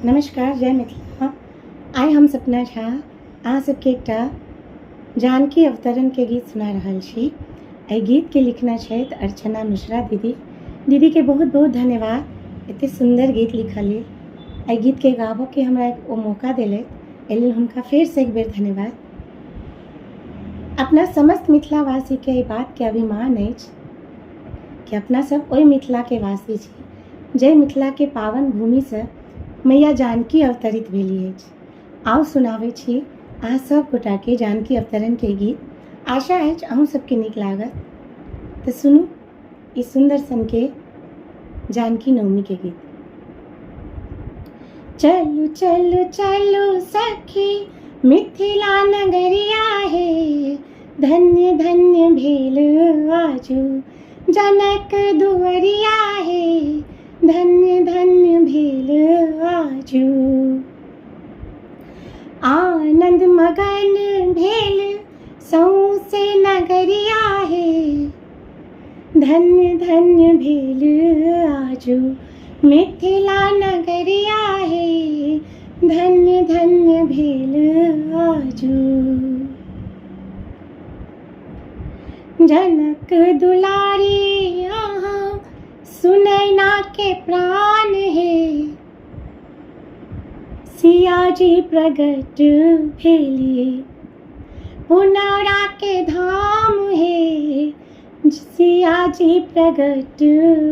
नमस्कार, जय मिथिला। आइ हम सपना झा अहाँ सबके एकटा जानकी अवतरण के गीत सुना रहल छी। एहि गीत के लिखने छथि अर्चना मिश्रा दीदी के बहुत बहुत धन्यवाद एते सुंदर गीत लिखल लेल। एहि गीत के गाबऽ के हमरा ओ मौका देलथि, एहि लेल हुनका फेर से एक बेर धन्यवाद। अपना समस्त मिथिलावासी के एहि बात के अभिमान अछि कि अपना सब ओहि मिथिला के वासी छी जे मिथिला के पावन भूमि से मैया जानकी अवतरित भेली अछि। आओ सुनाबै छी अहाँ सब गोटा के जानकी अवतरण के गीत। आशा अछि अहूँ सबके नीक लागत, तो सुनू ई सुंदर सन के जानकी नवमी के गीत। चलू चलू चलू सखी मिथिला नगरिया हे, धन्य धन्य भेल आजू जनक दुवरिया हे, धन्य धन्य भेल आजू। आनंद मगन भेल सौंसे नगरिया हे, धन्य धन्य भेल आजू मिथिला नगरिया हे, धन्य धन्य भेल आजू। जनक दुलारी अहाँ सुनैना के प्राण हे, सिया जी प्रगट भेलिए पुनौरा के धाम हे, सिया जी प्रगट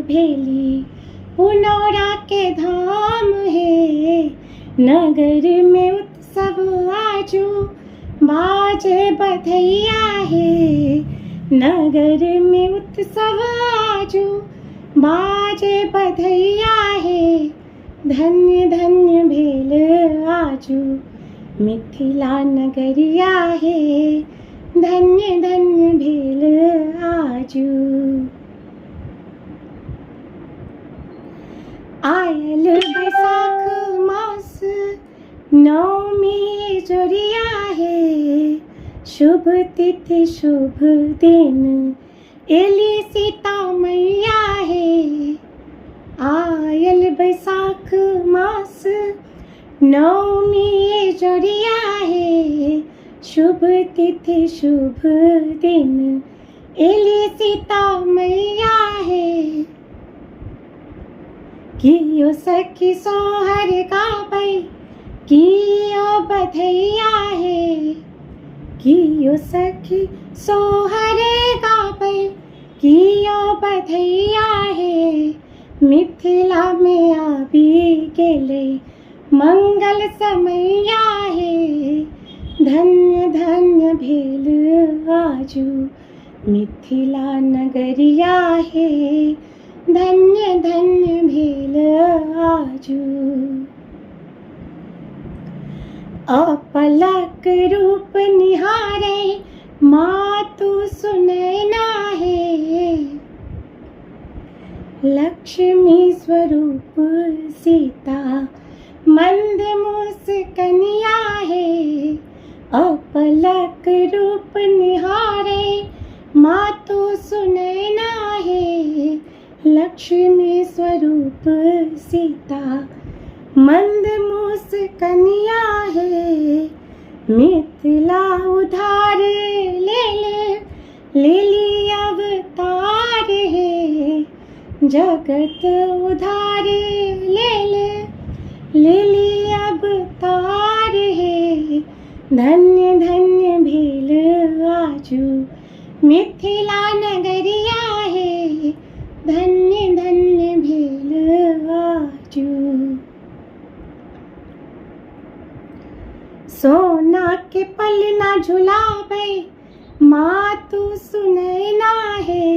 भेली पुनौरा के धाम हे। नगर में उत्सव आजू बाजे बधैया हे, नगर में उत्सव आजू बाजे बधैया हे, धन्य धन्य भेल आजू मिथिला नगरिया हे, धन्य धन्य भेल आजू। आयल बैसाख मास नवमी जोरिया हे, शुभ तिथि शुभ दिन एली सीता मैया हे। आयल बैसाख मास नवमी जोरिया हे, शुभ तिथि शुभ दिन एली सीता मैया हे। कियो सखी सोहर गाबै कियो बधैया हे, कियो सखी सोहर गाबै कियो बधैया हे। मिथिला में आबि गेलै मंगल समैया हे, धन्य धन्य भेल आजू मिथिला नगरिया हे, धन्य धन्य भेल आजू। अपलक रूप निहारै मातु सुनैना हे, लक्ष्मी स्वरूप सीता मंद मुस्कनिया हे। अपलक रूप निहारै मातु सुनैना हे, लक्ष्मी स्वरूप सीता मंद मुस्कनिया हे। मिथिला उधार लेली अवतार हे, जगत उधार लेली अवतार हे, धन्य धन्य भेल आजू मिथिला नगरिया हे, धन्य धन्य भेल आजू। सोना के पलना झुलाबै मातु सुनैना हे,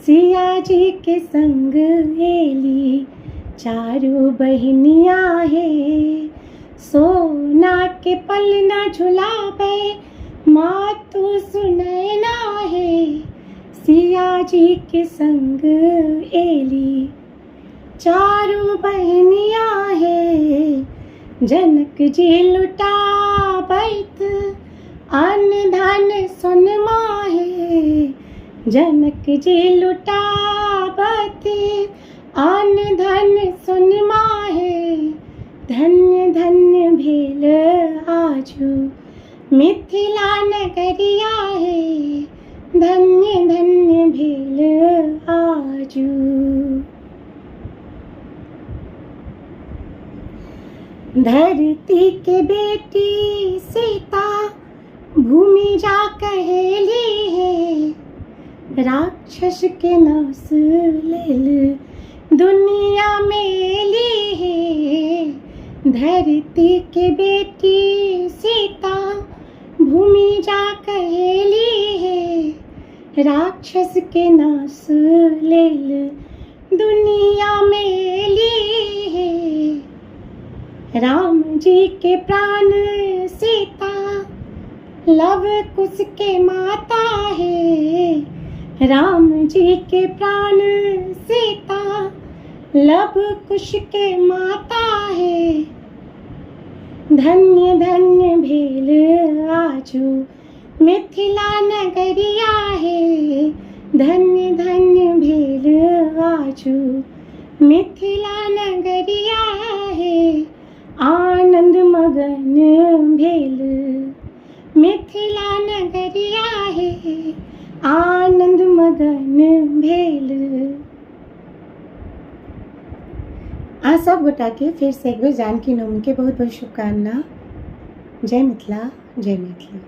सिया जी के संग एली चारू बहिनिया हे। सोना के पलना झुलाबै मातु सुनैना हे, सिया जी के संग एली चारू बहिनिया हे। जनक जी लुटाबैत अन्न धन सोनमा हे, जनक जी लुटाबत अन्न धन सोनमा हे, धन्य धन्य भेल आजू मिथिला नगरिया हे, धन्य धन्य भेल आजू। धरती के बेटी सीता भूमि जा कहेली है, राक्षस के नाश लेल दुनिया में ली है। धरती के बेटी सीता भूमि जा कहेली है, राक्षस के नाश लेल दुनिया में ली है। राम जी के प्राण सीता लव कुश के माता है, राम जी के प्राण सीता लव कुश के माता है। धन्य धन्य भेल आजू मिथिला नगरिया है, धन्य धन्य भेल आजू मिथिला नगरिया है। आनंद मगन भेल मिथिला नगरिया है, आनंद मगन भेल। आ सब गोटा के फिर से एक बेर जानकी नवमी के बहुत बहुत शुभकामना। जय मिथिला, जय मैथिली।